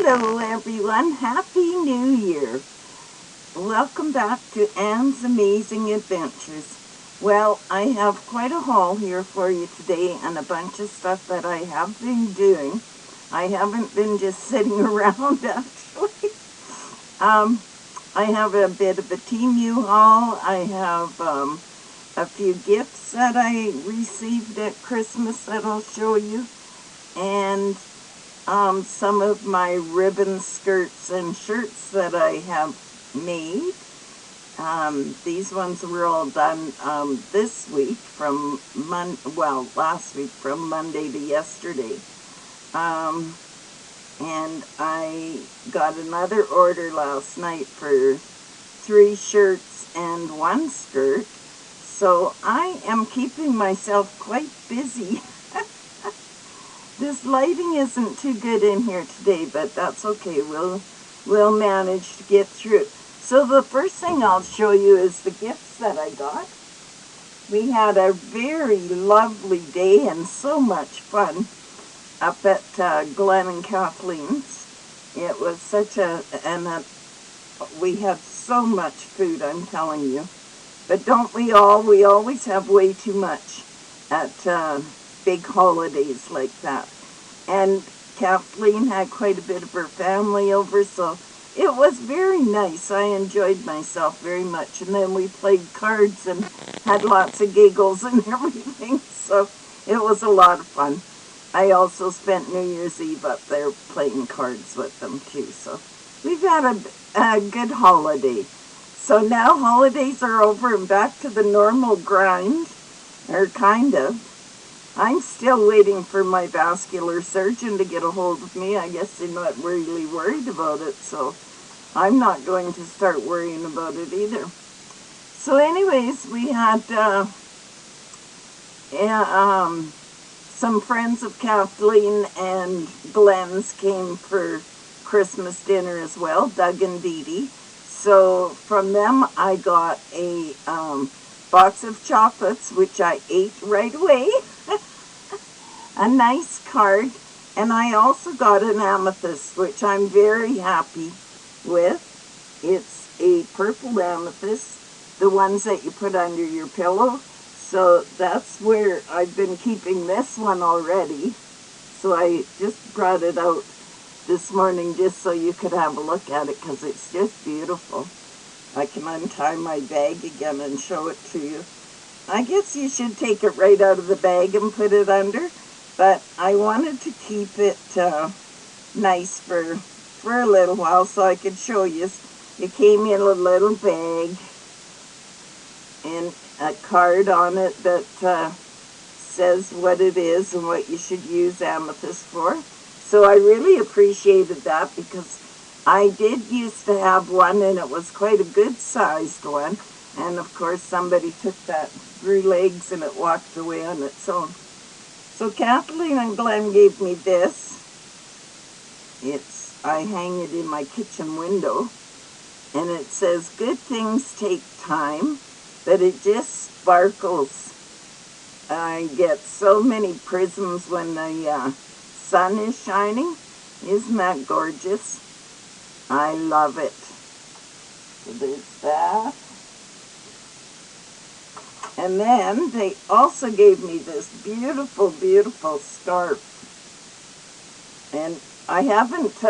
Hello everyone, Happy New Year. Welcome back to Anne's Amazing Adventures. Well, I have quite a haul here for you today and a bunch of stuff that I have been doing. I haven't been just sitting around actually. I have a bit of a Temu haul. I have a few gifts that I received at Christmas that I'll show you. And some of my ribbon skirts and shirts that I have made. These ones were all done this week from last week from Monday to yesterday. And I got another order last night for 3 shirts and 1 skirt. So I am keeping myself quite busy. This lighting isn't too good in here today, but that's okay. We'll manage to get through it. So the first thing I'll show you is the gifts that I got. We had a very lovely day and so much fun up at Glenn and Kathleen's. It was such we had so much food, I'm telling you. But don't we all? We always have way too much at big holidays like that. And Kathleen had quite a bit of her family over, so it was very nice. I enjoyed myself very much. And then we played cards and had lots of giggles and everything, so it was a lot of fun. I also spent New Year's Eve up there playing cards with them too, so we've had a good holiday. So now holidays are over and back to the normal grind, or kind of. I'm still waiting for my vascular surgeon to get a hold of me. I guess they're not really worried about it, so I'm not going to start worrying about it either. So anyways, we had some friends of Kathleen and Glenn's came for Christmas dinner as well, Doug and Dee Dee. So from them I got a box of chocolates, which I ate right away. A nice card, and I also got an amethyst, which I'm very happy with. It's a purple amethyst, the ones that you put under your pillow. So that's where I've been keeping this one already. So I just brought it out this morning just so you could have a look at it, because it's just beautiful. I can untie my bag again and show it to you. I guess you should take it right out of the bag and put it under, but I wanted to keep it nice for a little while so I could show you. It came in a little bag and a card on it that says what it is and what you should use amethyst for. So I really appreciated that, because I did used to have one and it was quite a good sized one. And of course somebody took that, grew legs, and it walked away on its own. So Kathleen and Glenn gave me this. I hang it in my kitchen window. And it says, good things take time, but it just sparkles. I get so many prisms when the sun is shining. Isn't that gorgeous? I love it. So there's that. And then they also gave me this beautiful, beautiful scarf. And I haven't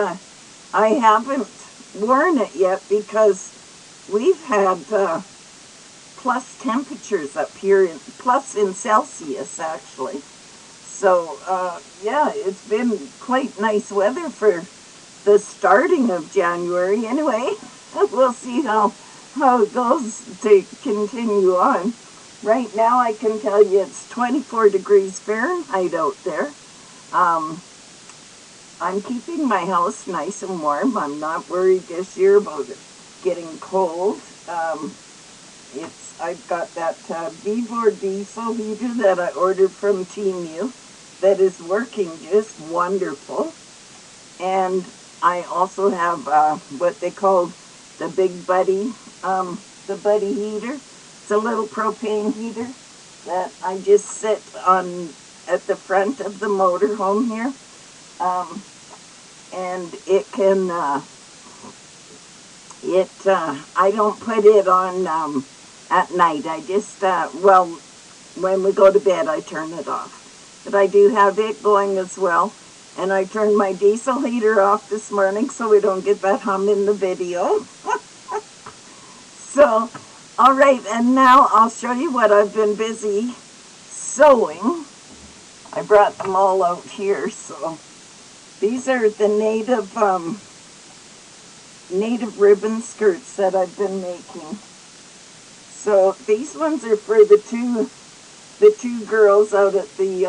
worn it yet because we've had plus temperatures up here, plus in Celsius actually. So yeah, it's been quite nice weather for the starting of January anyway. We'll see how it goes to continue on. Right now I can tell you it's 24 degrees Fahrenheit out there. I'm keeping my house nice and warm. I'm not worried this year about it getting cold. I've got that Vivor diesel heater that I ordered from Temu that is working just wonderful. And I also have what they call the Big Buddy, the Buddy heater. It's a little propane heater that I just sit on at the front of the motorhome here. and it can, I don't put it on at night. I just, well, when we go to bed, I turn it off. But I do have it going as well. And I turned my diesel heater off this morning so we don't get that hum in the video. So, all right, and now I'll show you what I've been busy sewing. I brought them all out here, so these are the native ribbon skirts that I've been making. So these ones are for the two girls out at the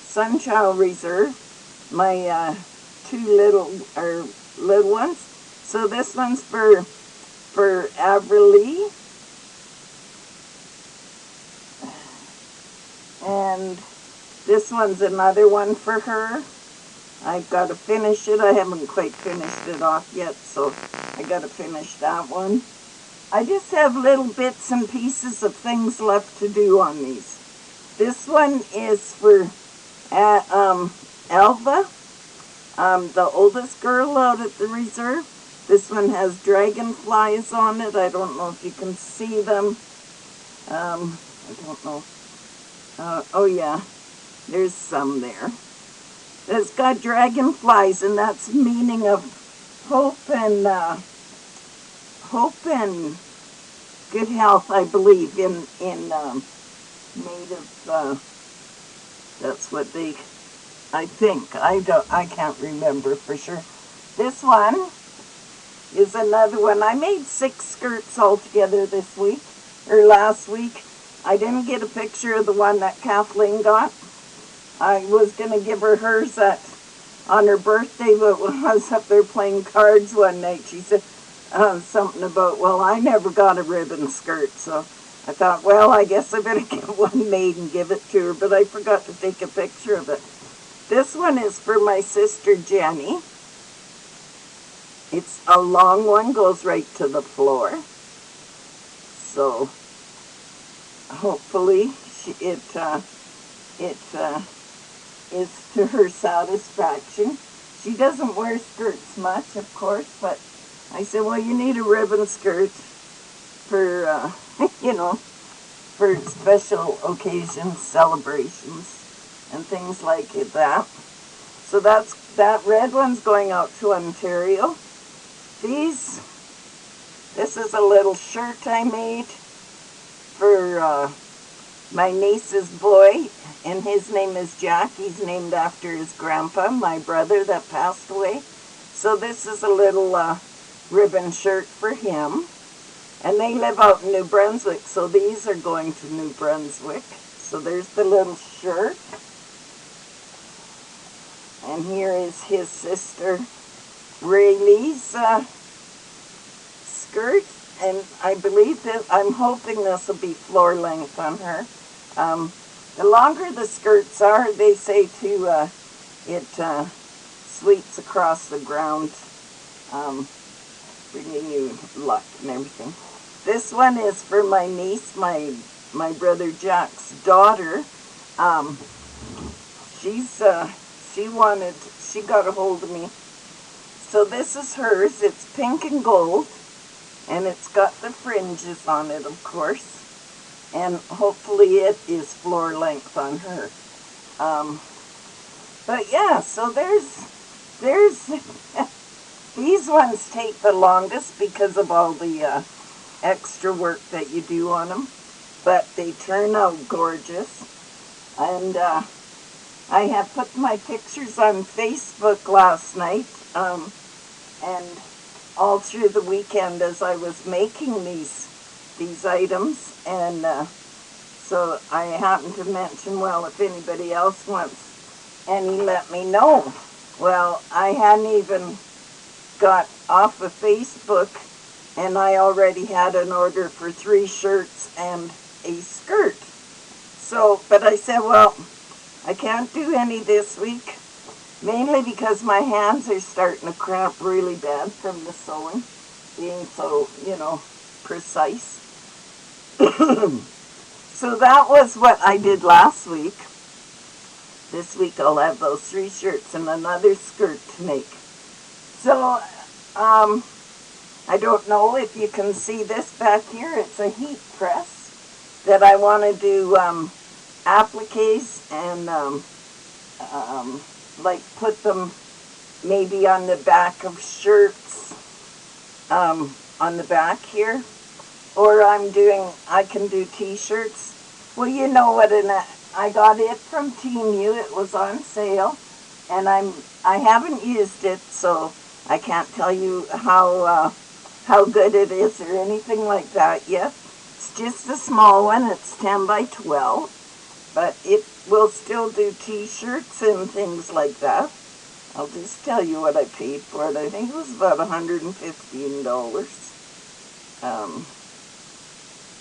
Sunchild Reserve. My two little ones. So this one's for Averlee, and this one's another one for her. I've got to finish it. I haven't quite finished it off yet, so I got to finish that one. I just have little bits and pieces of things left to do on these. This one is for Alva, the oldest girl out at the reserve. This one has dragonflies on it. I don't know if you can see them. I don't know. Oh yeah, there's some there. It's got dragonflies, and that's meaning of hope and good health, I believe, in native. That's what they. I think. I can't remember for sure. This one is another one. I made 6 skirts altogether this week, or last week. I didn't get a picture of the one that Kathleen got. I was going to give her hers on her birthday, but when I was up there playing cards one night, she said something about, well, I never got a ribbon skirt, so I thought, well, I guess I better get one made and give it to her, but I forgot to take a picture of it. This one is for my sister Jenny. It's a long one, goes right to the floor. So hopefully it is to her satisfaction. She doesn't wear skirts much, of course, but I said, well, you need a ribbon skirt for, you know, for special occasions, celebrations, and things like that. So that red one's going out to Ontario. This is a little shirt I made for my niece's boy, and his name is Jack. He's named after his grandpa, my brother that passed away. So this is a little ribbon shirt for him. And they live out in New Brunswick, so these are going to New Brunswick. So there's the little shirt. And here is his sister Rayleigh's skirt. And I believe that, I'm hoping this will be floor length on her. The longer the skirts are, they say to, it sweeps across the ground, bringing you luck and everything. This one is for my niece, my brother Jack's daughter. She got a hold of me. So this is hers. It's pink and gold. And it's got the fringes on it, of course. And hopefully it is floor length on her. But yeah, so there's these ones take the longest because of all the extra work that you do on them. But they turn out gorgeous. And I have put my pictures on Facebook last night. And all through the weekend as I was making these items, and so I happened to mention, well, if anybody else wants any, let me know. Well, I hadn't even got off of Facebook, and I already had an order for 3 shirts and a skirt. So, but I said, well, I can't do any this week. Mainly because my hands are starting to cramp really bad from the sewing, being so, you know, precise. So that was what I did last week. This week I'll have those 3 shirts and another skirt to make. So, I don't know if you can see this back here. It's a heat press that I want to do appliques and like put them maybe on the back of shirts, on the back here. Or I can do t-shirts. Well, you know what, I got it from Temu. It was on sale. And I haven't used it, so I can't tell you how good it is or anything like that yet. It's just a small one. It's 10 by 12, but it will still do t-shirts and things like that. I'll just tell you what I paid for it. I think it was about $115.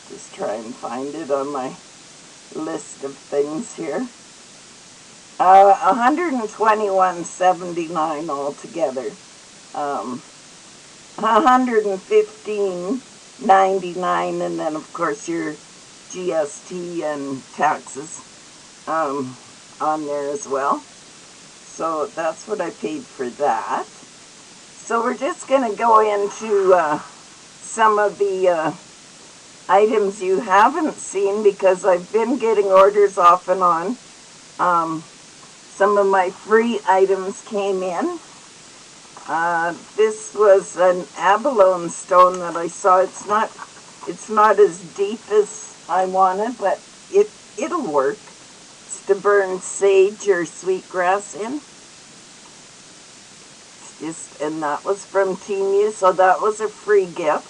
Just try and find it on my list of things here. $121.79 altogether. $115.99, and then of course your GST and taxes on there as well. So that's what I paid for that. So we're just going to go into some of the items you haven't seen, because I've been getting orders off and on. Some of my free items came in. This was an abalone stone that I saw. It's not as deep as I wanted, but it'll work. It's to burn sage or sweetgrass in. And that was from Temu, so that was a free gift.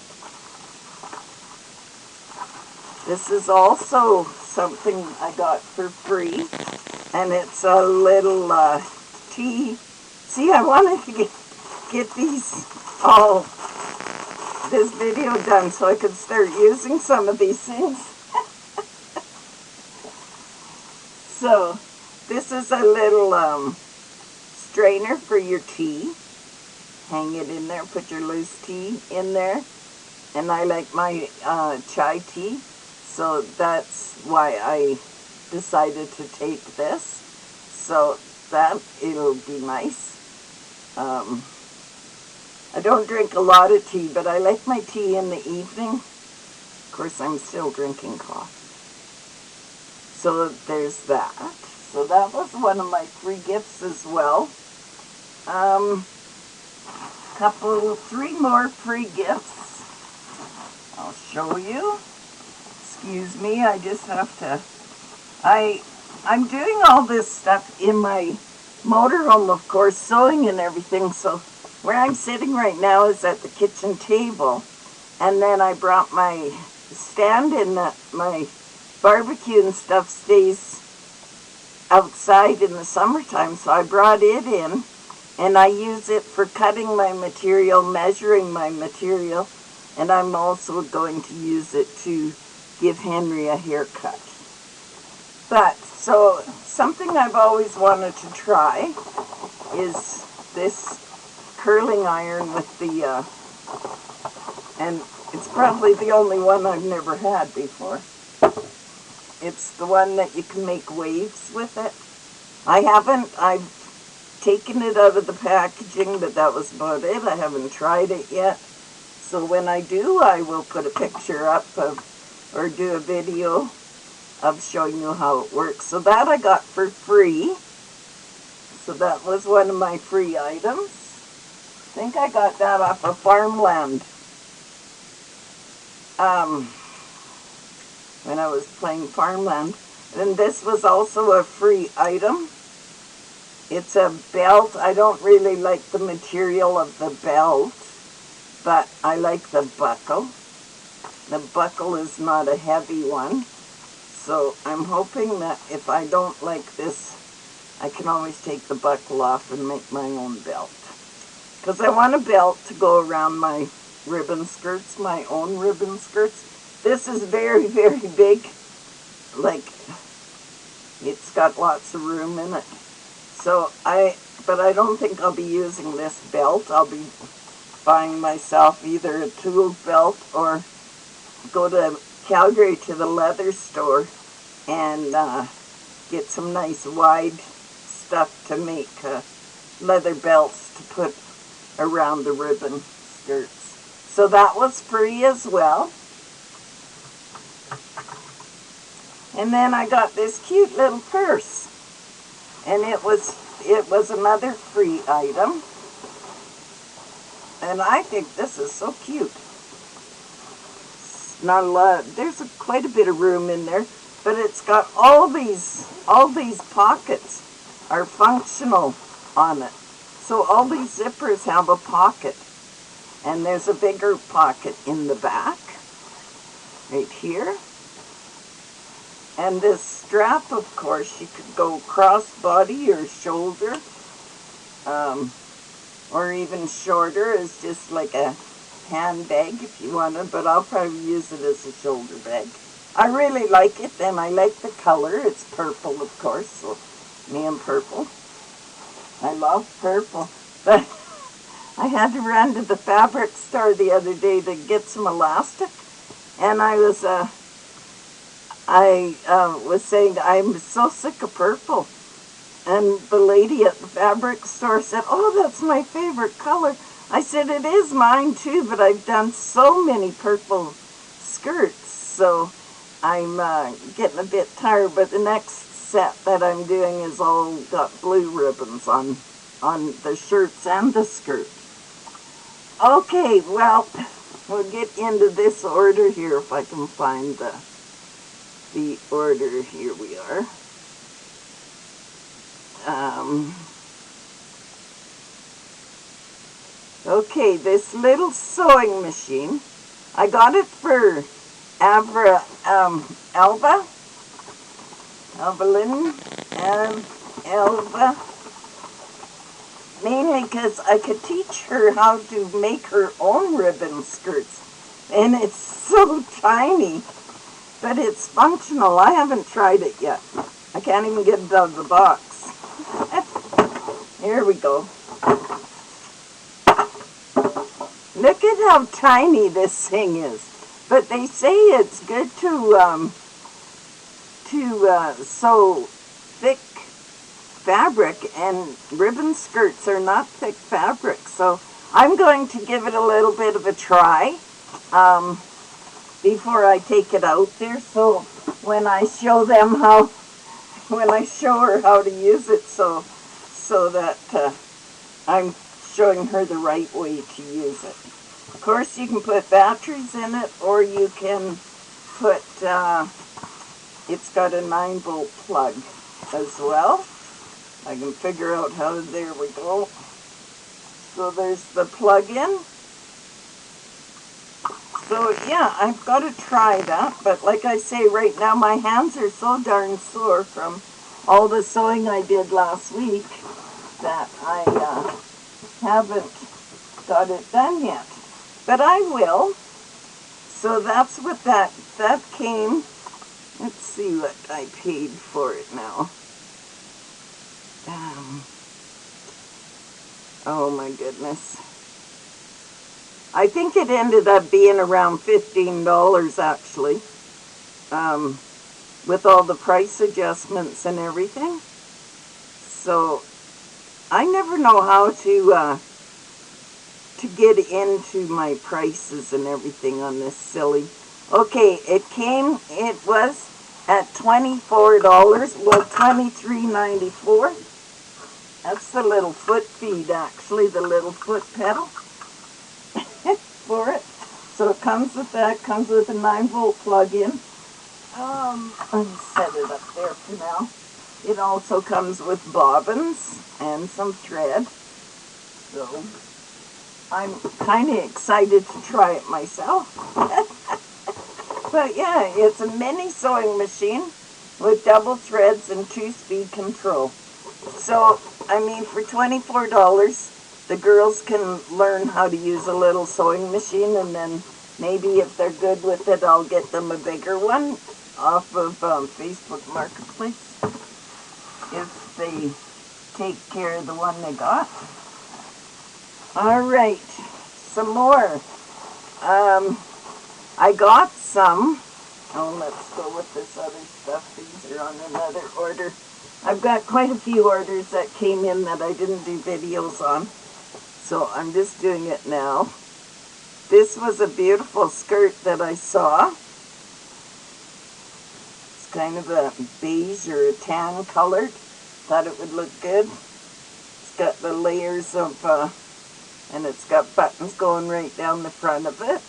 This is also something I got for free, and it's a little tea. See, I wanted to get this video done so I could start using some of these things. So, this is a little strainer for your tea. Hang it in there, put your loose tea in there. And I like my chai tea, so that's why I decided to take this. So that it'll be nice. I don't drink a lot of tea, but I like my tea in the evening. Of course, I'm still drinking coffee. So there's that. So that was one of my free gifts as well. Three more free gifts. I'll show you. Excuse me, I just have to... I'm doing all this stuff in my motorhome, of course, sewing and everything, so where I'm sitting right now is at the kitchen table, and then I brought my stand in my barbecue and stuff stays outside in the summertime, so I brought it in, and I use it for cutting my material, measuring my material, and I'm also going to use it to give Henry a haircut. But, so, something I've always wanted to try is this curling iron with the, and it's probably the only one I've never had before. It's the one that you can make waves with it. I've taken it out of the packaging, but that was about it. I haven't tried it yet. So when I do, I will put a picture up or do a video of showing you how it works. So that I got for free. So that was one of my free items. I think I got that off of Farmland. When I was playing Farmland. And this was also a free item. It's a belt. I don't really like the material of the belt, but I like the buckle. The buckle is not a heavy one. So I'm hoping that if I don't like this, I can always take the buckle off and make my own belt. Because I want a belt to go around my ribbon skirts, my own ribbon skirts. This is very, very big. Like, it's got lots of room in it. So but I don't think I'll be using this belt. I'll be buying myself either a tool belt or go to Calgary to the leather store and get some nice wide stuff to make leather belts to put around the ribbon skirts. So that was free as well. And then I got this cute little purse. And it was another free item. And I think this is so cute. It's not a lot, there's quite a bit of room in there, but it's got all these pockets are functional on it. So all these zippers have a pocket. And there's a bigger pocket in the back, right here. And this strap, of course, you could go crossbody or shoulder, or even shorter as just like a handbag if you wanted, but I'll probably use it as a shoulder bag. I really like it, and I like the color. It's purple, of course, so me and purple. I love purple. But I had to run to the fabric store the other day to get some elastic, and I was saying I'm so sick of purple. And the lady at the fabric store said, "Oh, that's my favorite color." I said, "It is mine too, but I've done so many purple skirts, so I'm getting a bit tired." But the next set that I'm doing is all got blue ribbons on the shirts and the skirt. Okay, well, we'll get into this order here if I can find the order. Here we are. Okay, this little sewing machine, I got it for Elva, mainly because I could teach her how to make her own ribbon skirts. And it's so tiny, but it's functional. I haven't tried it yet. I can't even get it out of the box. Here we go. Look at how tiny this thing is. But they say it's good to sew thick fabric, and ribbon skirts are not thick fabric. So I'm going to give it a little bit of a try before I take it out there. So when I show her how to use it, so that I'm showing her the right way to use it. Of course, you can put batteries in it, or you can put, it's got a 9-volt plug as well. I can figure out how, there we go. So there's the plug-in. So yeah, I've got to try that, but like I say, right now my hands are so darn sore from all the sewing I did last week that I haven't got it done yet. But I will. So that's what that came. Let's see what I paid for it now. Oh my goodness. I think it ended up being around $15 actually, with all the price adjustments and everything. So I never know how to get into my prices and everything on this silly. Okay, it was at $24, well, $23.94. That's the little foot feed, actually, the little foot pedal for it. So it comes with that, comes with a 9-volt plug-in. I'll set it up there for now. It also comes with bobbins and some thread. So I'm kind of excited to try it myself. But yeah, it's a mini sewing machine with double threads and 2-speed control. So, I mean, for $24, the girls can learn how to use a little sewing machine, and then maybe if they're good with it, I'll get them a bigger one off of Facebook Marketplace if they take care of the one they got. All right, some more. I got some. Oh, let's go with this other stuff. These are on another order. I've got quite a few orders that came in that I didn't do videos on. So I'm just doing it now. This was a beautiful skirt that I saw. It's kind of a beige or a tan colored. Thought it would look good. It's got the layers of, and it's got buttons going right down the front of it.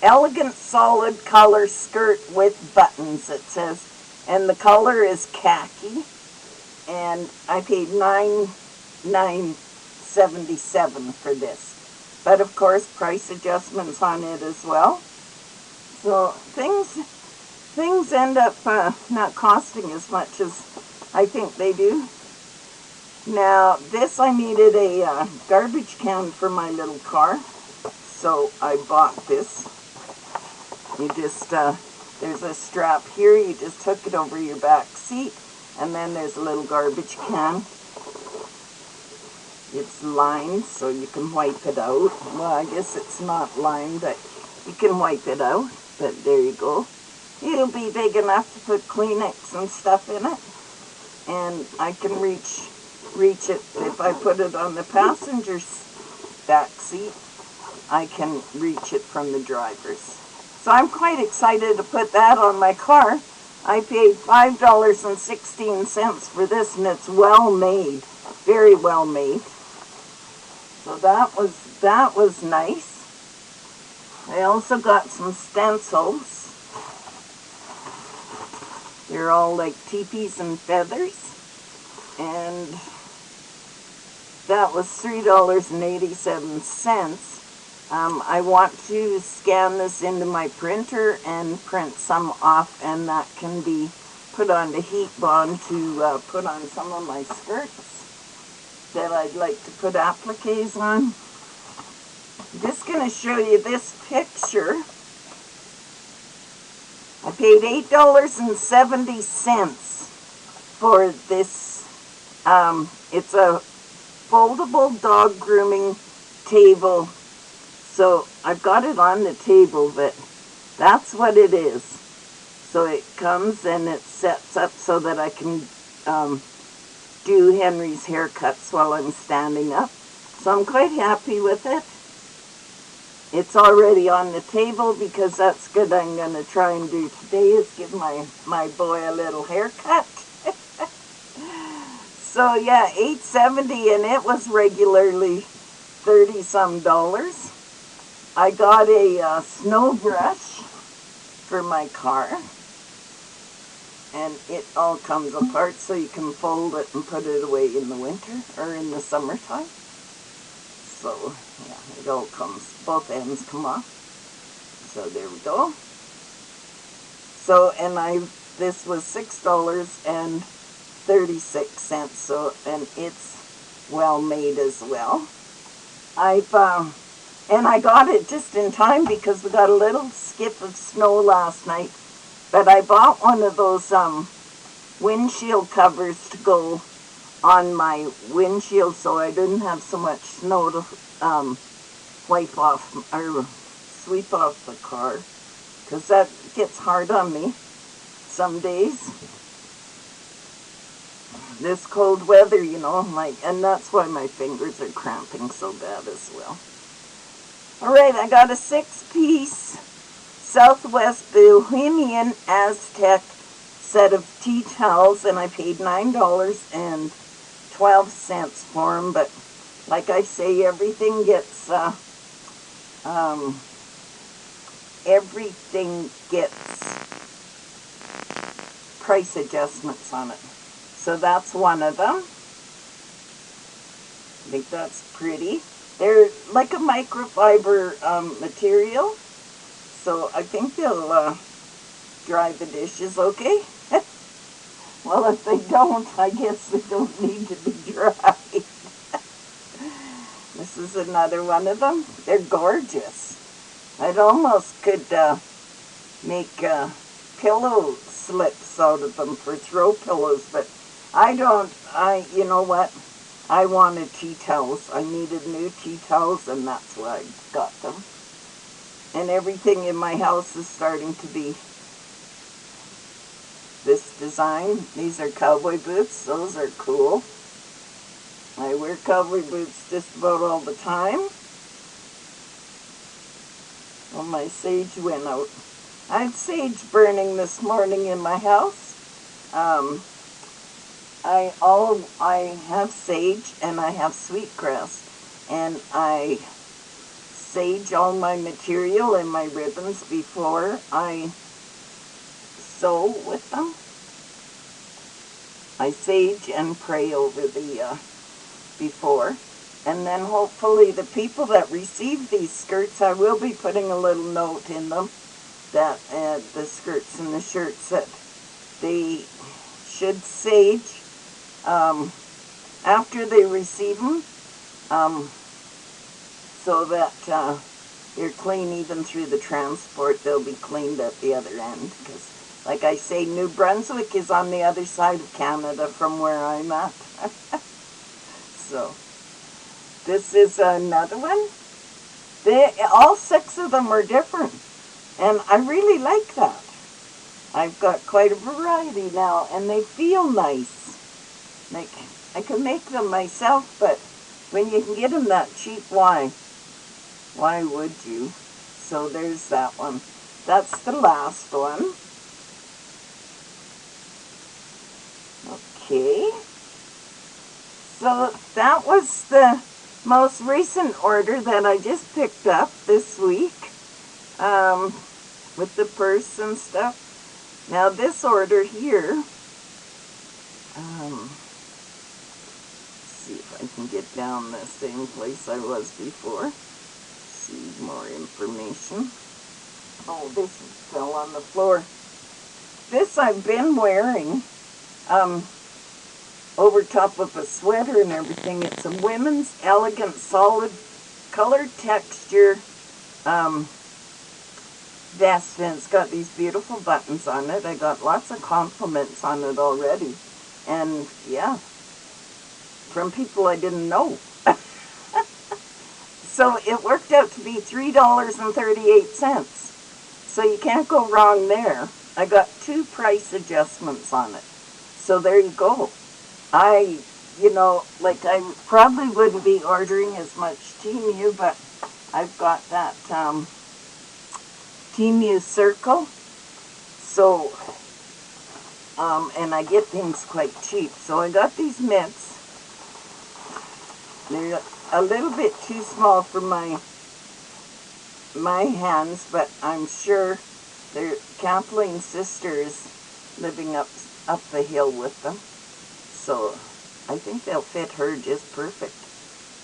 Elegant solid color skirt with buttons, it says. And the color is khaki. And I paid $9.77 for this. But of course, price adjustments on it as well. So things end up not costing as much as I think they do. Now, this I needed a garbage can for my little car, so I bought this. You just, there's a strap here, you just hook it over your back seat, and then there's a little garbage can. It's lined, so you can wipe it out. Well, I guess it's not lined, but you can wipe it out, but there you go. It'll be big enough to put Kleenex and stuff in it, and I can reach it. If I put it on the passenger's back seat, I can reach it from the driver's. So I'm quite excited to put that on my car. I paid $5.16 for this, and it's well made, very well made. So that was nice. I also got some stencils. They're all like teepees and feathers. And that was $3.87. I want to scan this into my printer and print some off, and that can be put onto heat bond to put on some of my skirts that I'd like to put appliques on. I'm just going to show you this picture. I paid $8.70 for this. It's a foldable dog grooming table. So I've got it on the table, but that's what it is. So it comes and it sets up so that I can do Henry's haircuts while I'm standing up. So I'm quite happy with it. It's already on the table because that's good. I'm going to try and do today is give my boy a little haircut. So yeah, $8.70, and it was regularly $30-some. I got a snow brush for my car, and it all comes apart so you can fold it and put it away in the winter or in the summertime. So yeah, it all comes, both ends come off. So there we go. So, and this was $6.36, so, and it's well made as well. And I got it just in time because we got a little skip of snow last night. But I bought one of those windshield covers to go on my windshield so I didn't have so much snow to wipe off or sweep off the car. Because that gets hard on me some days. This cold weather, you know, and that's why my fingers are cramping so bad as well. Alright, I got a 6-piece Southwest Bohemian Aztec set of tea towels, and I paid $9.12 for them, but like I say, everything gets, price adjustments on it. So that's one of them. I think that's pretty. They're like a microfiber material, so I think they'll dry the dishes okay. Well, if they don't, I guess they don't need to be dried. This is another one of them. They're gorgeous. I'd almost could make pillow slips out of them for throw pillows, but I don't. You know what? I wanted tea towels. I needed new tea towels, and that's why I got them. And everything in my house is starting to be this design. These are cowboy boots. Those are cool. I wear cowboy boots just about all the time. Well, my sage went out. I had sage burning this morning in my house. I have sage and I have sweetgrass, and I sage all my material and my ribbons before I sew with them. I sage and pray over the before. And then hopefully the people that receive these skirts, I will be putting a little note in them that the skirts and the shirts that they should sage after they receive them, so that they're clean even through the transport. They'll be cleaned at the other end, because like I say, New Brunswick is on the other side of Canada from where I'm at. So this is another one. All 6 of them are different, and I really like that. I've got quite a variety now, and they feel nice. Like, I can make them myself, but when you can get them that cheap, why? Why would you? So there's that one. That's the last one. Okay. So that was the most recent order that I just picked up this week, with the purse and stuff. Now this order here, let's see if I can get down the same place I was before. See more information. Oh, this fell on the floor. This I've been wearing over top of a sweater and everything. It's a women's elegant solid color texture vest, and it's got these beautiful buttons on it. I got lots of compliments on it already, and yeah, from people I didn't know. So it worked out to be $3.38. So you can't go wrong there. I got 2 price adjustments on it. So there you go. Like I probably wouldn't be ordering as much Temu, but I've got that Temu Circle. So, and I get things quite cheap. So I got these mitts. They're a little bit too small for my hands, but I'm sure Kathleen's sister is living up the hill with them. So I think they'll fit her just perfect.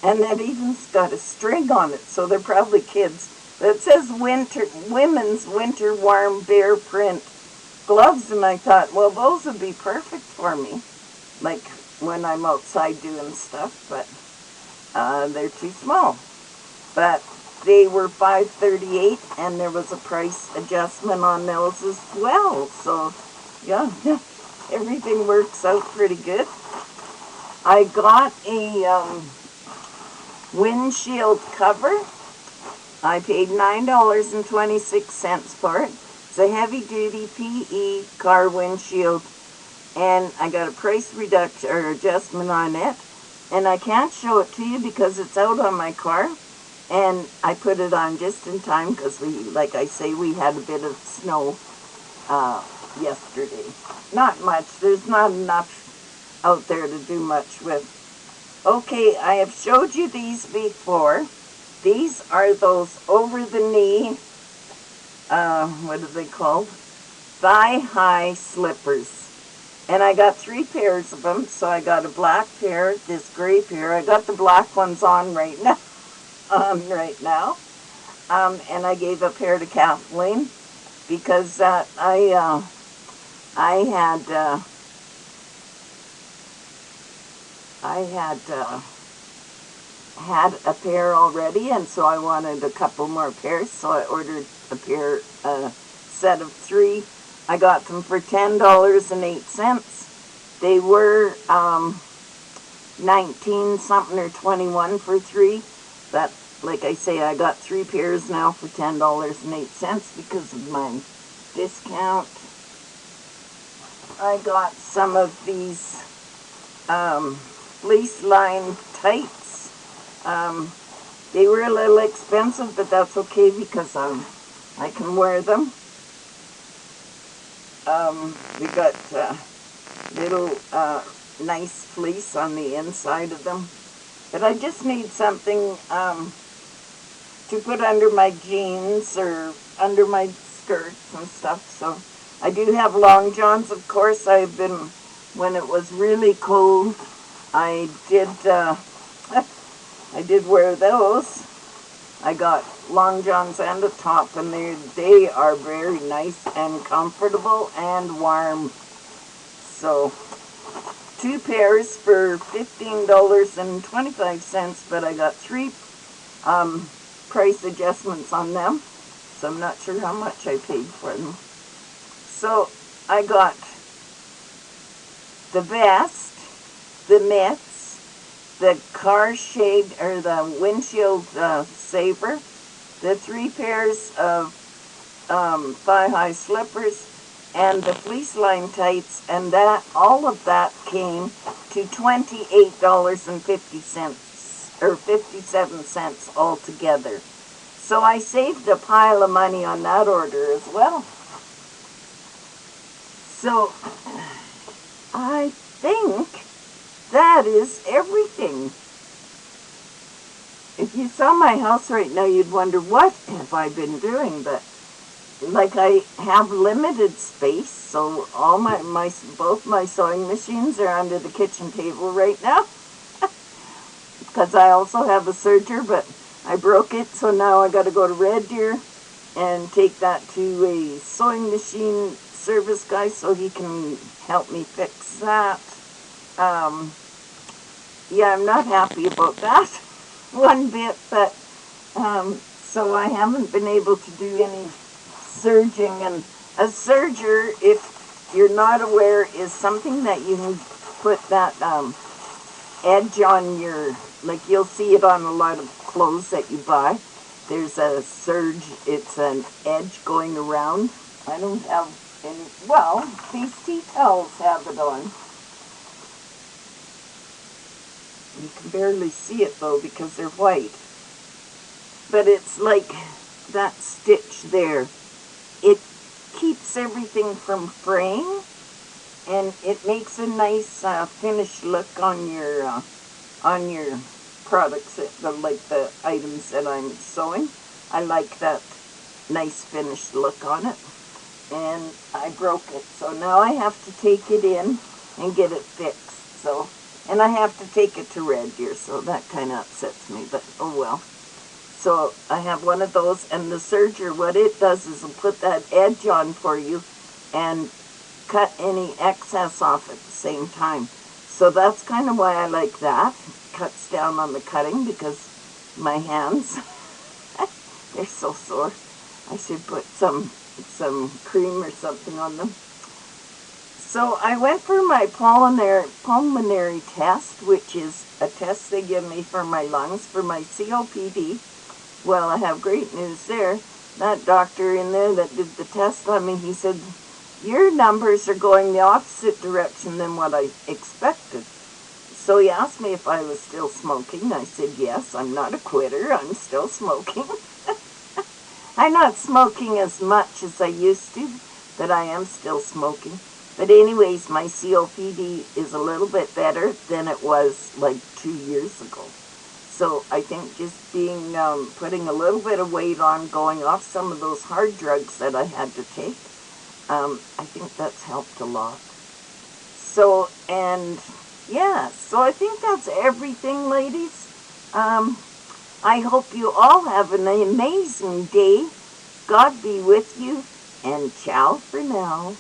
And that even's got a string on it, so they're probably kids. But it says women's winter warm bear print gloves, and I thought, well, those would be perfect for me, like when I'm outside doing stuff, but they're too small. But they were $5.38, and there was a price adjustment on those as well. So yeah, everything works out pretty good. I got a windshield cover. I paid $9.26 for it. It's a heavy-duty PE car windshield, and I got a price reduction or adjustment on it. And I can't show it to you because it's out on my car. And I put it on just in time because like I say, we had a bit of snow yesterday. Not much. There's not enough out there to do much with. Okay, I have showed you these before. These are those over-the-knee, what are they called? Thigh-high slippers. And I got 3 pairs of them. So I got a black pair, this gray pair. I got the black ones on right now. And I gave a pair to Kathleen because I had a pair already, and so I wanted a couple more pairs, so I ordered a set of 3. I got them for $10.08. They were 19 something or 21 for 3, but like I say, I got 3 pairs now for $10.08 because of my discount. I got some of these fleece line tights. They were a little expensive, but that's okay because I can wear them. We got little nice fleece on the inside of them. But I just need something to put under my jeans or under my skirts and stuff. So I do have long johns, of course. When it was really cold, I did I did wear those. I got long johns and a top, and they are very nice and comfortable and warm. So 2 pairs for $15.25, but I got 3 price adjustments on them, so I'm not sure how much I paid for them. So I got the vest, the mitts, the car shade or the windshield saver, the 3 pairs of thigh-high slippers, and the fleece line tights, and all of that came to $28.50 or 57 cents altogether. So I saved a pile of money on that order as well. So I think that is everything. If you saw my house right now, you'd wonder, what have I been doing? But like, I have limited space, so both my sewing machines are under the kitchen table right now. Because I also have a serger, but I broke it, so now I got to go to Red Deer and take that to a sewing machine service guy so he can help me fix that. Yeah, I'm not happy about that one bit, but so I haven't been able to do any serging. And a serger, if you're not aware, is something that you can put that edge on your, like you'll see it on a lot of clothes that you buy. There's a serge, it's an edge going around. I don't have any, well, these tea towels have it on. You can barely see it though because they're white. But it's like that stitch there. It keeps everything from fraying, and it makes a nice finished look on your products, like the items that I'm sewing. I like that nice finished look on it. And I broke it, so now I have to take it in and get it fixed. So, and I have to take it to Red Deer, so that kind of upsets me, but oh well. So I have one of those, and the serger, what it does is it'll put that edge on for you and cut any excess off at the same time. So that's kind of why I like that. It cuts down on the cutting because my hands, they're so sore. I should put some cream or something on them. So I went for my pulmonary test, which is a test they give me for my lungs, for my COPD. Well, I have great news there. That doctor in there that did the test on me, he said, your numbers are going the opposite direction than what I expected. So he asked me if I was still smoking. I said, yes, I'm not a quitter. I'm still smoking. I'm not smoking as much as I used to, but I am still smoking. But anyways, my COPD is a little bit better than it was like 2 years ago. So I think just putting a little bit of weight on, going off some of those hard drugs that I had to take, I think that's helped a lot. So, and yeah, so I think that's everything, ladies. I hope you all have an amazing day. God be with you, and ciao for now.